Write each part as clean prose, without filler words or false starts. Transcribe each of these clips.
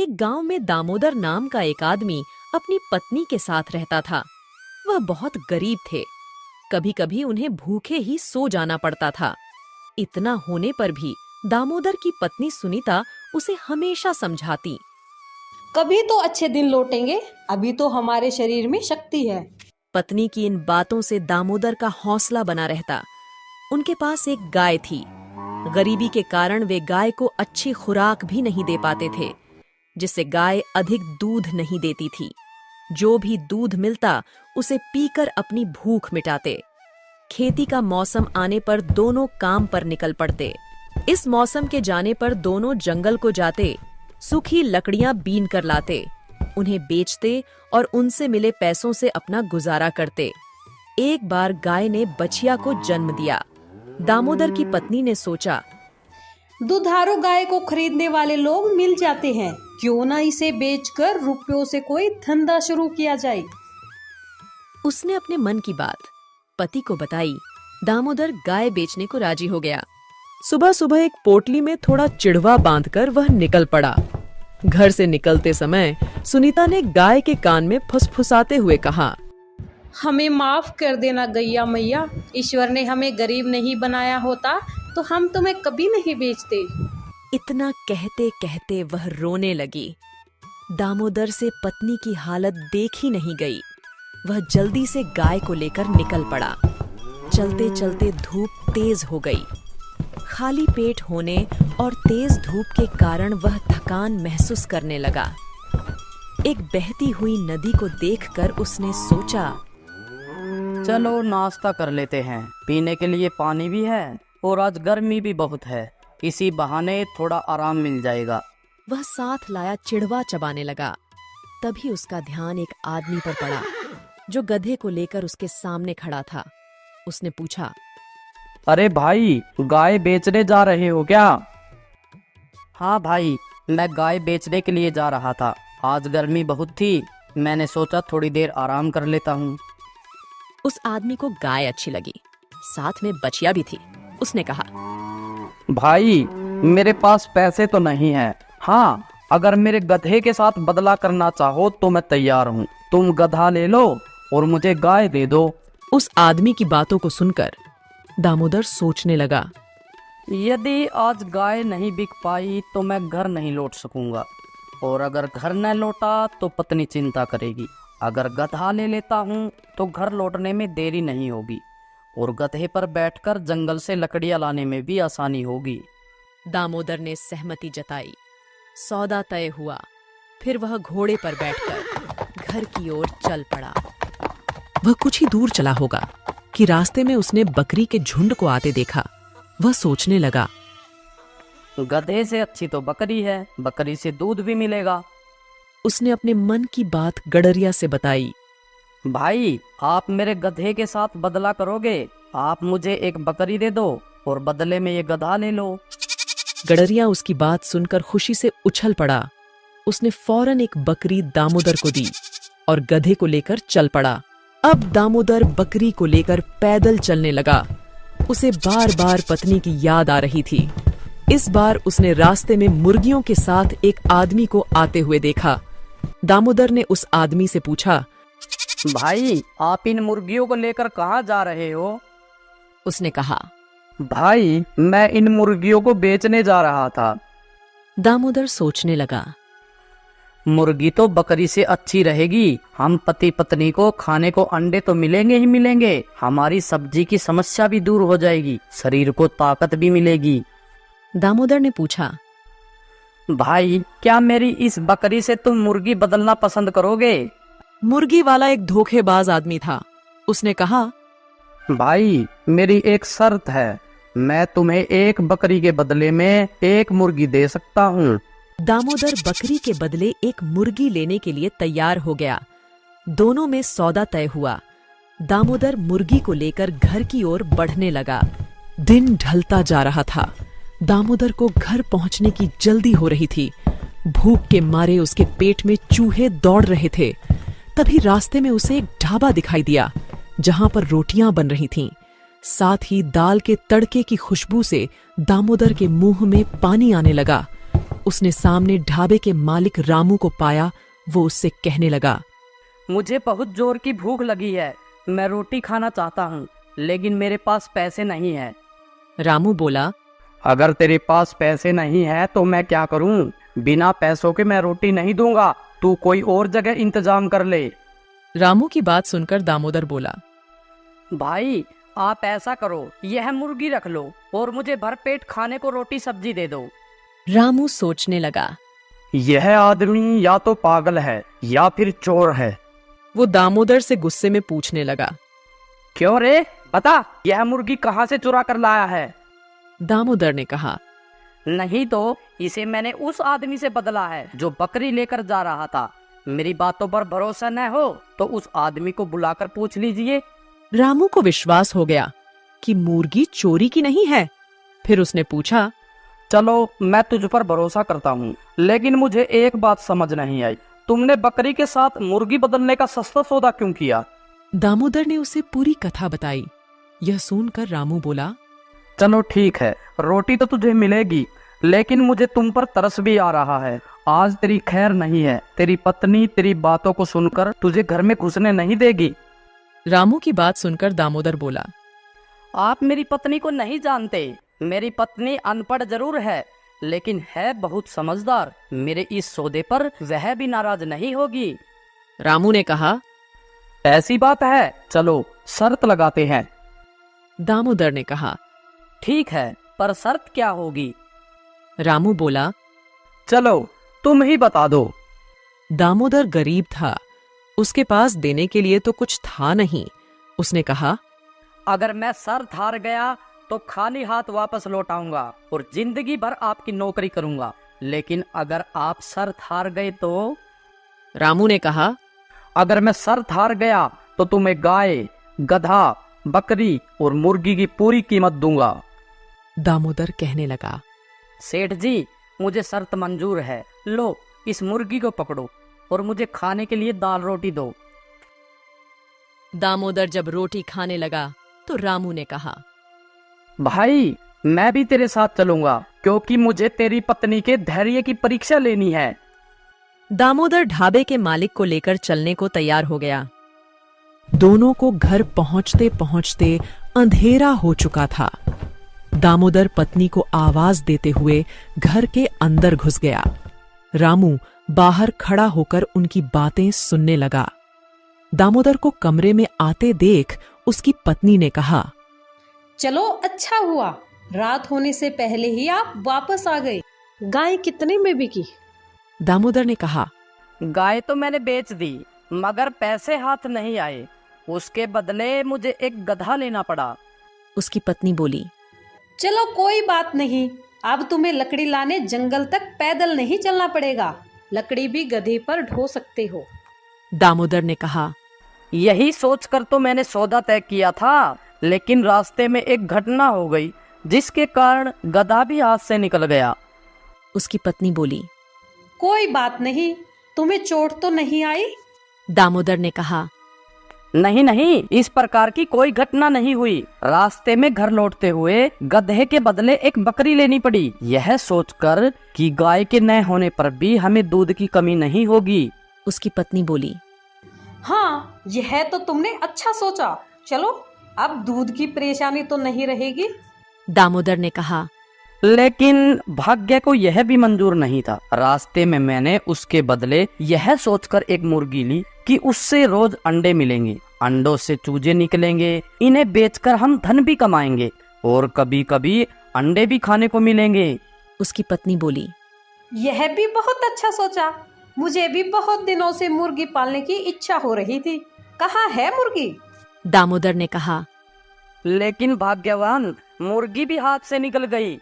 एक गांव में दामोदर नाम का एक आदमी अपनी पत्नी के साथ रहता था। वह बहुत गरीब थे। कभी कभी उन्हें भूखे ही सो जाना पड़ता था। इतना होने पर भी दामोदर की पत्नी सुनीता उसे हमेशा समझाती। कभी तो अच्छे दिन लौटेंगे, अभी तो हमारे शरीर में शक्ति है। पत्नी की इन बातों से दामोदर का हौसला बना रहता। उनके पास एक गाय थी। गरीबी के कारण वे गाय को अच्छी खुराक भी नहीं दे पाते थे, जिससे गाय अधिक दूध नहीं देती थी। जो भी दूध मिलता उसे पीकर अपनी भूख मिटाते। खेती का मौसम आने पर दोनों काम पर निकल पड़ते। इस मौसम के जाने पर दोनों जंगल को जाते, सूखी लकड़ियां बीन कर लाते, उन्हें बेचते और उनसे मिले पैसों से अपना गुजारा करते। एक बार गाय ने बछिया को जन्म दिया। दामोदर की पत्नी ने सोचा, दुधारू गाय को खरीदने वाले लोग मिल जाते हैं, क्यों ना इसे बेचकर रुपयों से कोई धंधा शुरू किया जाए। उसने अपने मन की बात पति को बताई। दामोदर गाय बेचने को राजी हो गया। सुबह सुबह एक पोटली में थोड़ा चिड़वा बांधकर वह निकल पड़ा। घर से निकलते समय सुनीता ने गाय के कान में फुसफुसाते हुए कहा, हमें माफ कर देना गैया मैया, ईश्वर ने हमें गरीब नहीं बनाया होता तो हम तुम्हें कभी नहीं बेचते। इतना कहते कहते वह रोने लगी। दामोदर से पत्नी की हालत देखी नहीं गई। वह जल्दी से गाय को लेकर निकल पड़ा। चलते चलते धूप तेज हो गई। खाली पेट होने और तेज धूप के कारण वह थकान महसूस करने लगा। एक बहती हुई नदी को देखकर उसने सोचा, चलो नाश्ता कर लेते हैं, पीने के लिए पानी भी है और आज गर्मी भी बहुत है, इसी बहाने थोड़ा आराम मिल जाएगा। वह साथ लाया चिड़वा चबाने लगा। तभी उसका ध्यान एक आदमी पर पड़ा जो गधे को लेकर उसके सामने खड़ा था। उसने पूछा, अरे भाई, गाय बेचने जा रहे हो क्या? हाँ भाई, मैं गाय बेचने के लिए जा रहा था। आज गर्मी बहुत थी, मैंने सोचा थोड़ी देर आराम कर लेता हूँ। उस आदमी को गाय अच्छी लगी, साथ में बछिया भी थी। उसने कहा, भाई, मेरे पास पैसे तो नहीं है। हाँ, अगर मेरे गधे के साथ बदला करना चाहो तो मैं तैयार हूँ। तुम गधा ले लो और मुझे गाय दे दो। उस आदमी की बातों को सुनकर दामोदर सोचने लगा, यदि आज गाय नहीं बिक पाई तो मैं घर नहीं लौट सकूंगा, और अगर घर न लौटा तो पत्नी चिंता करेगी। अगर गधा ले लेता हूँ तो घर लौटने में देरी नहीं होगी और गधे पर बैठकर जंगल से लकड़ियां लाने में भी आसानी होगी। दामोदर ने सहमति जताई। सौदा तय हुआ। फिर वह घोड़े पर बैठकर घर की ओर चल पड़ा। वह कुछ ही दूर चला होगा कि रास्ते में उसने बकरी के झुंड को आते देखा। वह सोचने लगा, गधे से अच्छी तो बकरी है, बकरी से दूध भी मिलेगा। उसने अपने मन की बात गडरिया से बताई। भाई, आप मेरे गधे के साथ बदला करोगे? आप मुझे एक बकरी दे दो और बदले में ये गधा ले लो। गडरिया उसकी बात सुनकर खुशी से उछल पड़ा। उसने फौरन एक बकरी दामोदर को दी और गधे को लेकर चल पड़ा। अब दामोदर बकरी को लेकर पैदल चलने लगा। उसे बार बार पत्नी की याद आ रही थी। इस बार उसने रास्ते में मुर्गियों के साथ एक आदमी को आते हुए देखा। दामोदर ने उस आदमी से पूछा, भाई, आप इन मुर्गियों को लेकर कहाँ जा रहे हो? उसने कहा, भाई, मैं इन मुर्गियों को बेचने जा रहा था। दामोदर सोचने लगा, मुर्गी तो बकरी से अच्छी रहेगी। हम पति पत्नी को खाने को अंडे तो मिलेंगे ही मिलेंगे। हमारी सब्जी की समस्या भी दूर हो जाएगी, शरीर को ताकत भी मिलेगी। दामोदर ने पूछा, भाई, क्या मेरी इस बकरी से तुम मुर्गी बदलना पसंद करोगे? मुर्गी वाला एक धोखेबाज आदमी था। उसने कहा, भाई, मेरी एक शर्त है, मैं तुम्हें एक बकरी के बदले में एक मुर्गी दे सकता हूँ। दामोदर बकरी के बदले एक मुर्गी लेने के लिए तैयार हो गया। दोनों में सौदा तय हुआ। दामोदर मुर्गी को लेकर घर की ओर बढ़ने लगा। दिन ढलता जा रहा था। दामोदर को घर पहुंचने की जल्दी हो रही थी। भूख के मारे उसके पेट में चूहे दौड़ रहे थे। तभी रास्ते में उसे एक ढाबा दिखाई दिया जहां पर रोटियां बन रही थीं। साथ ही दाल के तड़के की खुशबू से दामोदर के मुंह में पानी आने लगा। उसने सामने ढाबे के मालिक रामू को पाया। वो उससे कहने लगा, मुझे बहुत जोर की भूख लगी है, मैं रोटी खाना चाहता हूँ, लेकिन मेरे पास पैसे नहीं है। रामू बोला, अगर तेरे पास पैसे नहीं है तो मैं क्या करूँ? बिना पैसों के मैं रोटी नहीं दूंगा, तू कोई और जगह इंतजाम कर ले। रामू की बात सुनकर दामोदर बोला, भाई आप ऐसा करो, यह मुर्गी रख लो और मुझे भरपेट खाने को रोटी सब्जी दे दो। रामू सोचने लगा। यह आदमी या तो पागल है या फिर चोर है। वो दामोदर से गुस्से में पूछने लगा, क्यों रे, बता यह मुर्गी कहाँ से चुरा कर लाया है? दामोदर ने कहा, नहीं तो इसे मैंने उस आदमी से बदला है जो बकरी लेकर जा रहा था। मेरी बातों पर भरोसा न हो तो उस आदमी को बुलाकर पूछ लीजिए। रामू को विश्वास हो गया कि मुर्गी चोरी की नहीं है। फिर उसने पूछा, चलो मैं तुझ पर भरोसा करता हूँ, लेकिन मुझे एक बात समझ नहीं आई, तुमने बकरी के साथ मुर्गी बदलने का सस्ता सौदा क्यों किया? दामोदर ने उसे पूरी कथा बताई। यह सुनकर रामू बोला, चलो ठीक है, रोटी तो तुझे मिलेगी, लेकिन मुझे तुम पर तरस भी आ रहा है। आज तेरी खैर नहीं है, तेरी पत्नी तेरी बातों को सुनकर तुझे घर में घुसने नहीं देगी। रामू की बात सुनकर दामोदर बोला, आप मेरी पत्नी को नहीं जानते। मेरी पत्नी अनपढ़ जरूर है, लेकिन है बहुत समझदार। मेरे इस सौदे पर वह भी नाराज नहीं होगी। रामू ने कहा, ऐसी बात है, चलो शर्त लगाते हैं। दामोदर ने कहा, ठीक है, पर शर्त क्या होगी? रामू बोला, चलो तुम ही बता दो। दामोदर गरीब था, उसके पास देने के लिए तो कुछ था नहीं। उसने कहा, अगर मैं शर्त हार गया तो खाली हाथ वापस लौट आऊंगा और जिंदगी भर आपकी नौकरी करूंगा, लेकिन अगर आप शर्त हार गए तो? रामू ने कहा, अगर मैं शर्त हार गया तो तुम्हें गाय, गधा, बकरी और मुर्गी की पूरी कीमत दूंगा। दामोदर कहने लगा, सेठ जी मुझे शर्त मंजूर है, लो इस मुर्गी को पकड़ो और मुझे खाने के लिए दाल रोटी दो। दामोदर जब रोटी खाने लगा तो रामू ने कहा, भाई मैं भी तेरे साथ चलूंगा, क्योंकि मुझे तेरी पत्नी के धैर्य की परीक्षा लेनी है। दामोदर ढाबे के मालिक को लेकर चलने को तैयार हो गया। दोनों को घर पहुंचते पहुंचते अंधेरा हो चुका था। दामोदर पत्नी को आवाज देते हुए घर के अंदर घुस गया। रामू बाहर खड़ा होकर उनकी बातें सुनने लगा। दामोदर को कमरे में आते देख उसकी पत्नी ने कहा, चलो अच्छा हुआ, रात होने से पहले ही आप वापस आ गए। गाय कितने में बिकी? दामोदर ने कहा, गाय तो मैंने बेच दी, मगर पैसे हाथ नहीं आए। उसके बदले मुझे एक गधा लेना पड़ा। उसकी पत्नी बोली, चलो कोई बात नहीं, अब तुम्हें लकड़ी लाने जंगल तक पैदल नहीं चलना पड़ेगा, लकड़ी भी गधे पर ढो सकते हो। दामोदर ने कहा, यही सोचकर तो मैंने सौदा तय किया था, लेकिन रास्ते में एक घटना हो गई जिसके कारण गधा भी हाथ से निकल गया। उसकी पत्नी बोली, कोई बात नहीं, तुम्हें चोट तो नहीं आई? दामोदर ने कहा, नहीं नहीं, इस प्रकार की कोई घटना नहीं हुई। रास्ते में घर लौटते हुए गधे के बदले एक बकरी लेनी पड़ी, यह सोचकर कि गाय के न होने पर भी हमें दूध की कमी नहीं होगी। उसकी पत्नी बोली, हाँ यह तो तुमने अच्छा सोचा, चलो अब दूध की परेशानी तो नहीं रहेगी। दामोदर ने कहा, लेकिन भाग्य को यह भी मंजूर नहीं था। रास्ते में मैंने उसके बदले यह सोचकर एक मुर्गी ली कि उससे रोज अंडे मिलेंगे, अंडों से चूजे निकलेंगे, इन्हें बेचकर हम धन भी कमाएंगे और कभी कभी अंडे भी खाने को मिलेंगे। उसकी पत्नी बोली, यह भी बहुत अच्छा सोचा, मुझे भी बहुत दिनों से मुर्गी पालने की इच्छा हो रही थी, कहाँ है मुर्गी? दामोदर ने कहा, लेकिन भाग्यवान मुर्गी भी हाथ से निकल गई।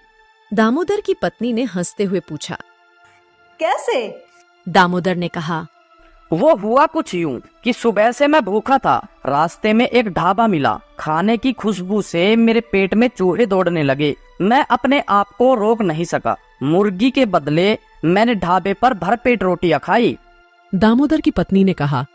दामोदर की पत्नी ने हंसते हुए पूछा, कैसे? दामोदर ने कहा, वो हुआ कुछ यूं कि सुबह से मैं भूखा था, रास्ते में एक ढाबा मिला, खाने की खुशबू से मेरे पेट में चूहे दौड़ने लगे, मैं अपने आप को रोक नहीं सका, मुर्गी के बदले मैंने ढाबे पर भरपेट रोटियां खाई। दामोदर की पत्नी ने कहा,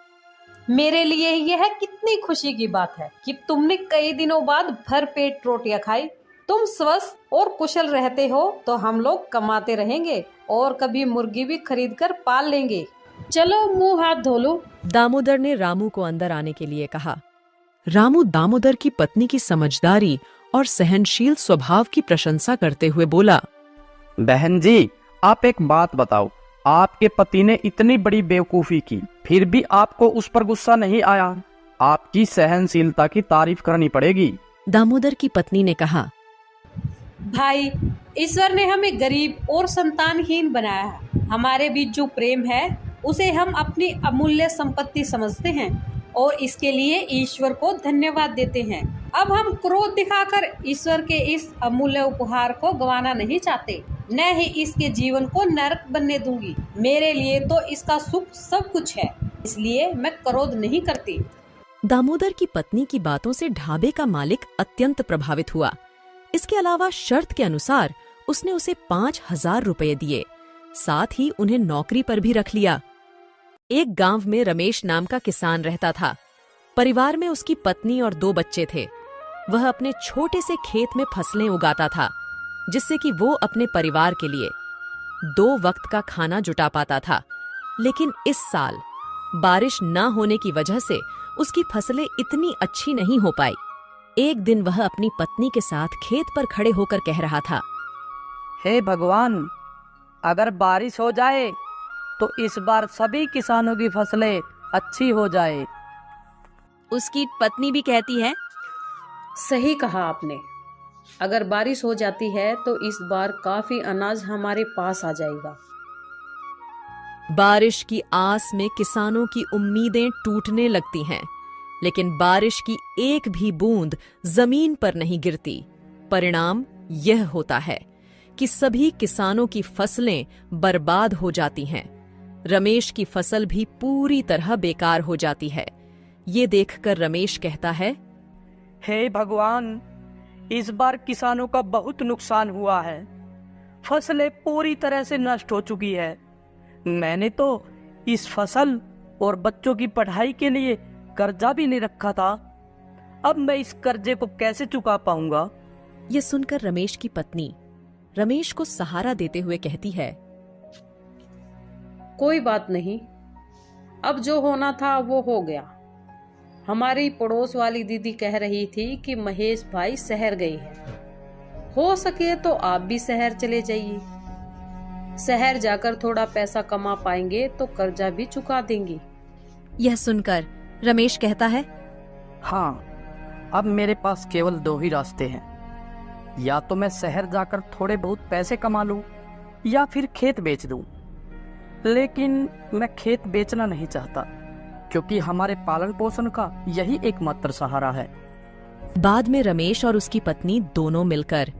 मेरे लिए यह कितनी खुशी की बात है कि तुमने कई दिनों बाद भरपेट रोटियां खाई। तुम स्वस्थ और कुशल रहते हो तो हम लोग कमाते रहेंगे और कभी मुर्गी भी खरीद कर पाल लेंगे। चलो मुंह हाथ धो लो। दामोदर ने रामू को अंदर आने के लिए कहा। रामू दामोदर की पत्नी की समझदारी और सहनशील स्वभाव की प्रशंसा करते हुए बोला, बहन जी, आप एक बात बताओ, आपके पति ने इतनी बड़ी बेवकूफी की, फिर भी आपको उस पर गुस्सा नहीं आया? आपकी सहनशीलता की तारीफ करनी पड़ेगी। दामोदर की पत्नी ने कहा, भाई, ईश्वर ने हमें गरीब और संतानहीन बनाया है। हमारे बीच जो प्रेम है उसे हम अपनी अमूल्य संपत्ति समझते हैं और इसके लिए ईश्वर को धन्यवाद देते हैं। अब हम क्रोध दिखाकर ईश्वर के इस अमूल्य उपहार को गंवाना नहीं चाहते, न ही इसके जीवन को नरक बनने दूंगी। मेरे लिए तो इसका सुख सब कुछ है, इसलिए मैं क्रोध नहीं करती। दामोदर की पत्नी की बातों से ढाबे का मालिक अत्यंत प्रभावित हुआ। इसके अलावा शर्त के अनुसार उसने उसे 5,000 रुपए दिए, साथ ही उन्हें नौकरी पर भी रख लिया। एक गांव में रमेश नाम का किसान रहता था। परिवार में उसकी पत्नी और 2 बच्चे थे। वह अपने छोटे से खेत में फसलें उगाता था, जिससे कि वो अपने परिवार के लिए 2 वक्त का खाना जुटा पाता था। लेकिन इस साल बारिश न होने की वजह से उसकी फसलें इतनी अच्छी नहीं हो पाई। एक दिन वह अपनी पत्नी के साथ खेत पर खड़े होकर कह रहा था, हे भगवान, अगर बारिश हो जाए तो इस बार सभी किसानों की फसलें अच्छी हो जाए। उसकी पत्नी भी कहती है, सही कहा आपने। अगर बारिश हो जाती है तो इस बार काफी अनाज हमारे पास आ जाएगा। बारिश की आस में किसानों की उम्मीदें टूटने लगती हैं, लेकिन बारिश की एक भी बूंद जमीन पर नहीं गिरती। परिणाम यह होता है कि सभी किसानों की फसलें बर्बाद हो जाती हैं। रमेश की फसल भी पूरी तरह बेकार हो जाती है। ये देखकर रमेश कहता है, हे भगवान, इस बार किसानों का बहुत नुकसान हुआ है। फसलें पूरी तरह से नष्ट हो चुकी है। मैंने तो इस फसल और बच्चों की पढ़ाई के लिए कर्जा भी नहीं रखा था। अब मैं इस कर्जे को कैसे चुका पाऊंगा? यह सुनकर रमेश की पत्नी रमेश को सहारा देते हुए कहती है, कोई बात नहीं, अब जो होना था वो हो गया। हमारी पड़ोस वाली दीदी कह रही थी कि महेश भाई शहर गए हैं। हो सके तो आप भी शहर चले जाइए। शहर जाकर थोड़ा पैसा कमा पाएंगे तो कर्जा भी चुका देंगे। यह सुनकर रमेश कहता है, हाँ, अब मेरे पास केवल 2 ही रास्ते हैं। या तो मैं शहर जाकर थोड़े बहुत पैसे कमा लूं या फिर खेत बेच दूं। लेकिन मैं खेत बेचना नहीं चाहता, क्योंकि हमारे पालन पोषण का यही एकमात्र सहारा है। बाद में रमेश और उसकी पत्नी दोनों मिलकर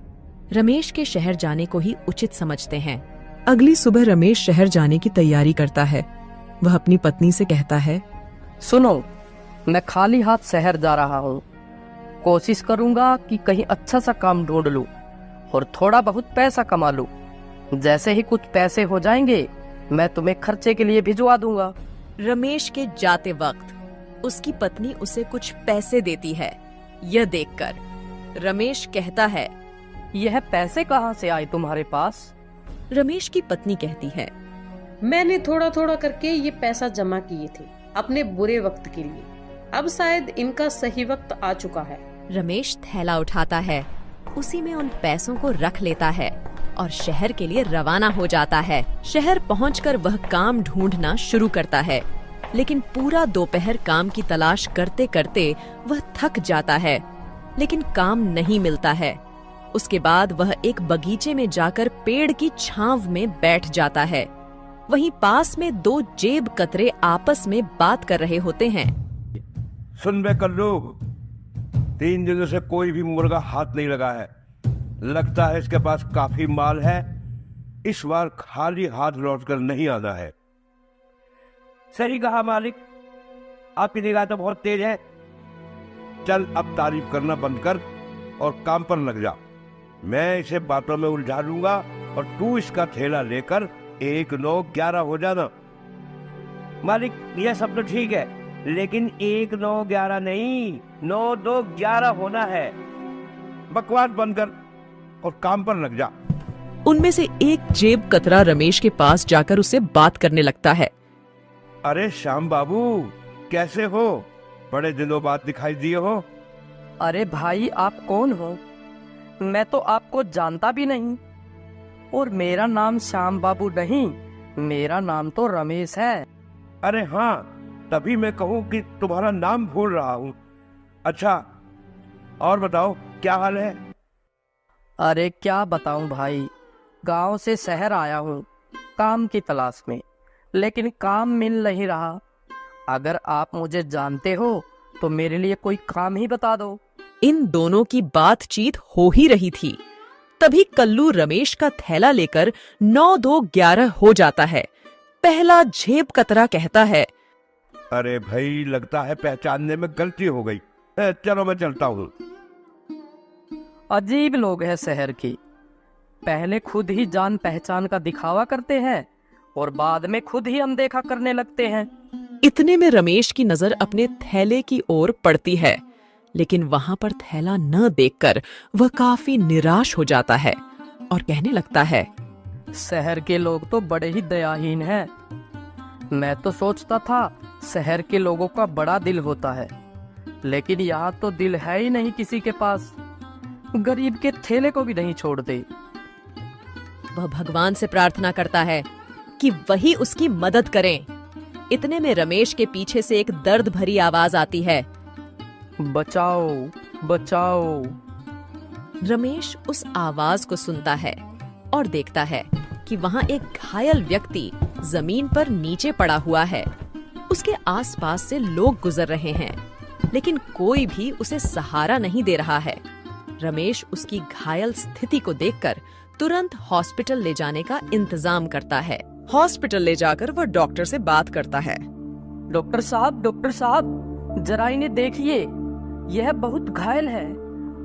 रमेश के शहर जाने को ही उचित समझते हैं। अगली सुबह रमेश शहर जाने की तैयारी करता है। वह अपनी पत्नी से कहता है, सुनो, मैं खाली हाथ शहर जा रहा हूँ। कोशिश करूंगा कि कहीं अच्छा सा काम ढूंढ लूं और थोड़ा बहुत पैसा कमा लूं। जैसे ही कुछ पैसे हो जाएंगे मैं तुम्हें खर्चे के लिए भिजवा दूंगा। रमेश के जाते वक्त उसकी पत्नी उसे कुछ पैसे देती है। यह देखकर रमेश कहता है, यह पैसे कहाँ से आए तुम्हारे पास? रमेश की पत्नी कहती है, मैंने थोड़ा थोड़ा करके ये पैसा जमा किए थे अपने बुरे वक्त के लिए। अब शायद इनका सही वक्त आ चुका है। रमेश थैला उठाता है, उसी में उन पैसों को रख लेता है और शहर के लिए रवाना हो जाता है। शहर पहुंचकर वह काम ढूंढना शुरू करता है, लेकिन पूरा दोपहर काम की तलाश करते करते वह थक जाता है, लेकिन काम नहीं मिलता है। उसके बाद वह एक बगीचे में जाकर पेड़ की छांव में बैठ जाता है। वहीं पास में 2 जेब कतरे आपस में बात कर रहे होते हैं। सुन बे कल्लू, 3 दिनों से कोई भी मुर्गा हाथ नहीं लगा है। लगता है इसके पास काफी माल है। इस बार खाली हाथ लौटकर नहीं आना है। सही कहा मालिक, आपकी निगाह तो बहुत तेज है। चल अब तारीफ करना बंद कर और काम पर लग जा। मैं इसे बातों में उलझा लूंगा और तू इसका थैला लेकर 1, 9, 11 हो जाना। मालिक, यह सब तो ठीक है, लेकिन 1, 9, 11 नहीं, 9, 2, 11 होना है। बकवास बंद कर, और काम पर लग जा। उनमें से एक जेब कतरा रमेश के पास जाकर उससे बात करने लगता है। अरे श्याम बाबू, कैसे हो? बड़े दिनों बाद दिखाई दिए हो। अरे भाई, आप कौन हो? मैं तो आपको जानता भी नहीं। और मेरा नाम श्याम बाबू नहीं, मेरा नाम तो रमेश है। अरे हाँ, तभी मैं कहूँ कि तुम्हारा नाम भूल रहा हूँ। अच्छा, और बताओ क्या हाल है? अरे क्या बताऊं भाई, गांव से शहर आया हूँ काम की तलाश में, लेकिन काम मिल नहीं रहा। अगर आप मुझे जानते हो तो मेरे लिए कोई काम ही बता दो। इन दोनों की बातचीत हो ही रही थी, तभी कल्लू रमेश का थैला लेकर 9-2-11 हो जाता है। पहला जेब कतरा कहता है, अरे भाई, लगता है पहचानने में गलती हो गई। चलो मैं चलता हूँ। अजीब लोग हैं शहर की, पहले खुद ही जान पहचान का दिखावा करते हैं और बाद में खुद ही अनदेखा करने लगते हैं। इतने में रमेश की नजर अपने थैले की ओर पड़ती है, लेकिन वहां पर थैला न देखकर वह काफी निराश हो जाता है और कहने लगता है, शहर के लोग तो बड़े ही दयाहीन हैं। मैं तो सोचता था शहर के लोगों का बड़ा दिल होता है, लेकिन यहाँ तो दिल है ही नहीं किसी के पास। गरीब के थैले को भी नहीं छोड़ते। वह भगवान से प्रार्थना करता है कि वही उसकी मदद करें। इतने में रमेश के पीछे से एक दर्द भरी आवाज आती है, बचाओ बचाओ। रमेश उस आवाज को सुनता है और देखता है कि वहां एक घायल व्यक्ति जमीन पर नीचे पड़ा हुआ है। उसके आसपास से लोग गुजर रहे हैं, लेकिन कोई भी उसे सहारा नहीं दे रहा है। रमेश उसकी घायल स्थिति को देखकर तुरंत हॉस्पिटल ले जाने का इंतजाम करता है। हॉस्पिटल ले जाकर वह डॉक्टर से बात करता है। डॉक्टर साहब, जरा इन्हें देखिए, यह बहुत घायल है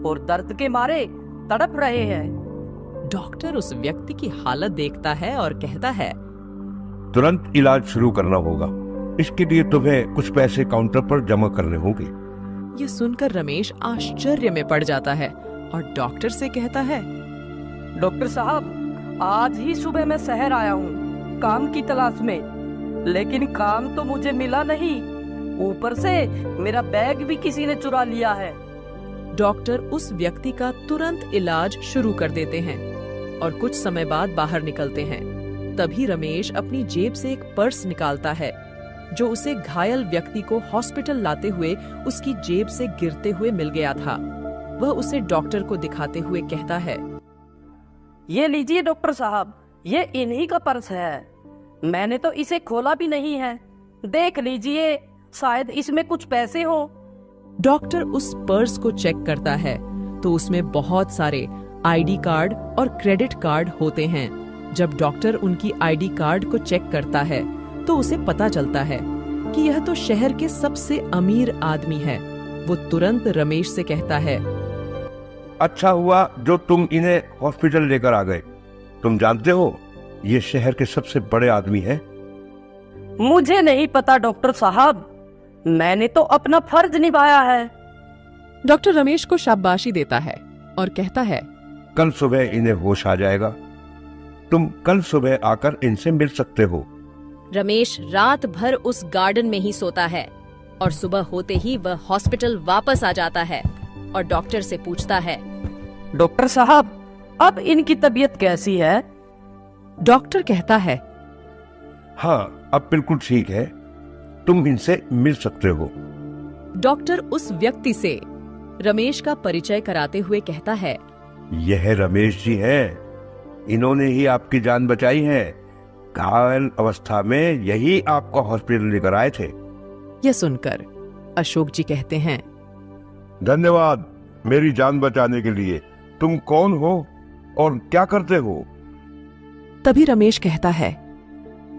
और दर्द के मारे तड़प रहे हैं। डॉक्टर उस व्यक्ति की हालत देखता है और कहता है, तुरंत इलाज शुरू करना होगा। इसके लिए तुम्हें कुछ पैसे काउंटर पर जमा करने होंगे। ये सुनकर रमेश आश्चर्य में पड़ जाता है और डॉक्टर से कहता है, डॉक्टर साहब, आज ही सुबह मैं शहर आया हूँ काम की तलाश में, लेकिन काम तो मुझे मिला नहीं। ऊपर से मेरा बैग भी किसी ने चुरा लिया है। डॉक्टर उस व्यक्ति का तुरंत इलाज शुरू कर देते हैं और कुछ समय बाद बाहर निकलते हैं। तभी रमेश अपनी जेब से एक पर्स निकालता है, जो उसे घायल व्यक्ति को हॉस्पिटल लाते हुए उसकी जेब से गिरते हुए मिल गया था। वह उसे डॉक्टर को दिखाते हुए कहता है, ये लीजिए डॉक्टर साहब, ये इन्हीं का पर्स है। मैंने तो इसे खोला भी नहीं है, देख लीजिए, शायद इसमें कुछ पैसे हो। डॉक्टर उस पर्स को चेक करता है तो उसमें बहुत सारे आईडी कार्ड और क्रेडिट कार्ड होते हैं। जब डॉक्टर उनकी आईडी कार्ड को चेक करता है तो उसे पता चलता है कि यह तो शहर के सबसे अमीर आदमी है। वो तुरंत रमेश से कहता है, अच्छा हुआ जो तुम इन्हें हॉस्पिटल लेकर आ गए। तुम जानते हो, ये शहर के सबसे बड़े आदमी हैं। मुझे नहीं पता डॉक्टर साहब, मैंने तो अपना फर्ज निभाया है। डॉक्टर रमेश को शाबाशी देता है और कहता है, कल सुबह इन्हें होश आ जाएगा। तुम कल सुबह आकर इनसे मिल सकते हो। रमेश रात भर उस गार्डन में ही सोता है और सुबह होते ही वह हॉस्पिटल वापस आ जाता है और डॉक्टर से पूछता है, डॉक्टर साहब, अब इनकी तबीयत कैसी है? डॉक्टर कहता है, हाँ, अब बिल्कुल ठीक है, तुम इनसे मिल सकते हो। डॉक्टर उस व्यक्ति से रमेश का परिचय कराते हुए कहता है, यह रमेश जी हैं, इन्होंने ही आपकी जान बचाई है। घायल अवस्था में यही आपको हॉस्पिटल लेकर आए थे। यह सुनकर अशोक जी कहते हैं, धन्यवाद मेरी जान बचाने के लिए। तुम कौन हो और क्या करते हो? तभी रमेश कहता है,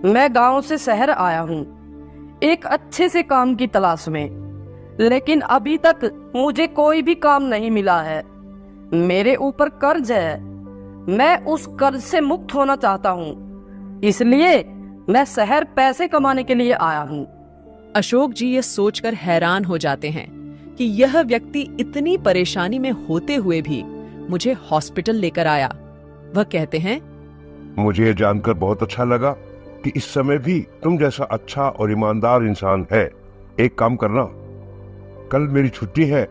मैं गांव से शहर आया हूँ एक अच्छे से काम की तलाश में, लेकिन अभी तक मुझे कोई भी काम नहीं मिला है। मेरे ऊपर कर्ज है, मैं उस कर्ज से मुक्त होना चाहता हूँ, इसलिए मैं शहर पैसे कमाने के लिए आया हूँ। अशोक जी ये सोचकर हैरान हो जाते हैं कि यह व्यक्ति इतनी परेशानी में होते हुए भी मुझे हॉस्पिटल लेकर आया। वह कहते हैं, मुझे ये जानकर बहुत अच्छा लगा कि इस समय भी तुम जैसा अच्छा और ईमानदार इंसान है। एक काम करना, कल मेरी छुट्टी है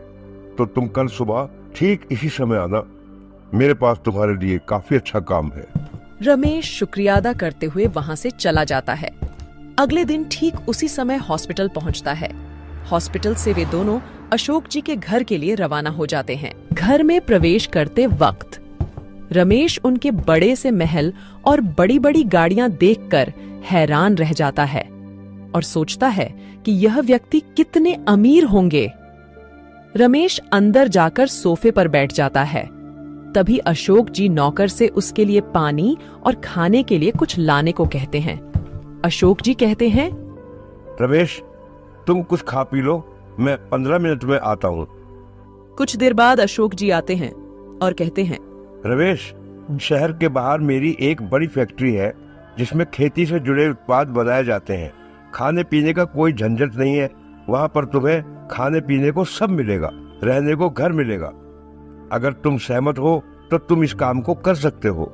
तो तुम कल सुबह ठीक इसी समय आना। मेरे पास तुम्हारे लिए काफी अच्छा काम है। रमेश शुक्रिया अदा करते हुए वहां से चला जाता है। अगले दिन ठीक उसी समय हॉस्पिटल पहुंचता है। हॉस्पिटल से वे दोनों अशोक जी के घर के लिए रवाना हो जाते हैं। घर में प्रवेश करते वक्त रमेश उनके बड़े से महल और बड़ी बड़ी गाड़ियां देखकर हैरान रह जाता है और सोचता है कि यह व्यक्ति कितने अमीर होंगे। रमेश अंदर जाकर सोफे पर बैठ जाता है। तभी अशोक जी नौकर से उसके लिए पानी और खाने के लिए कुछ लाने को कहते हैं। अशोक जी कहते हैं, रमेश, तुम कुछ खा पी लो, मैं 15 मिनट में आता हूँ। कुछ देर बाद अशोक जी आते हैं और कहते हैं, रमेश, शहर के बाहर मेरी एक बड़ी फैक्ट्री है जिसमें खेती से जुड़े उत्पाद बनाए जाते हैं। खाने पीने का कोई झंझट नहीं है। वहाँ पर तुम्हें खाने पीने को सब मिलेगा, रहने को घर मिलेगा। अगर तुम सहमत हो तो तुम इस काम को कर सकते हो।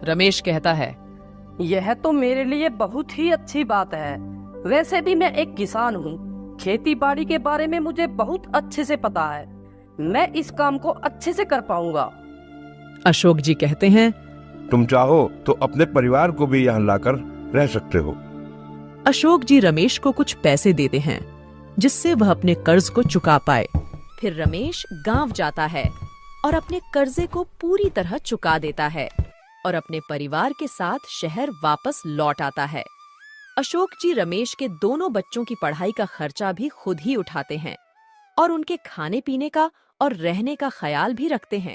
रमेश कहता है, यह तो मेरे लिए बहुत ही अच्छी बात है। वैसे भी मैं एक किसान हूँ। खेती बाड़ी के बारे में मुझे बहुत अच्छे से पता है। मैं इस काम को अच्छे से कर पाऊंगा। अशोक जी कहते हैं, तुम चाहो तो अपने परिवार को भी यहाँ लाकर रह सकते हो। अशोक जी रमेश को कुछ पैसे देते हैं जिससे वह अपने कर्ज को चुका पाए। फिर रमेश गांव जाता है और अपने कर्जे को पूरी तरह चुका देता है और अपने परिवार के साथ शहर वापस लौट आता है। अशोक जी रमेश के दोनों बच्चों की पढ़ाई का खर्चा भी खुद ही उठाते हैं और उनके खाने पीने का और रहने का ख्याल भी रखते हैं।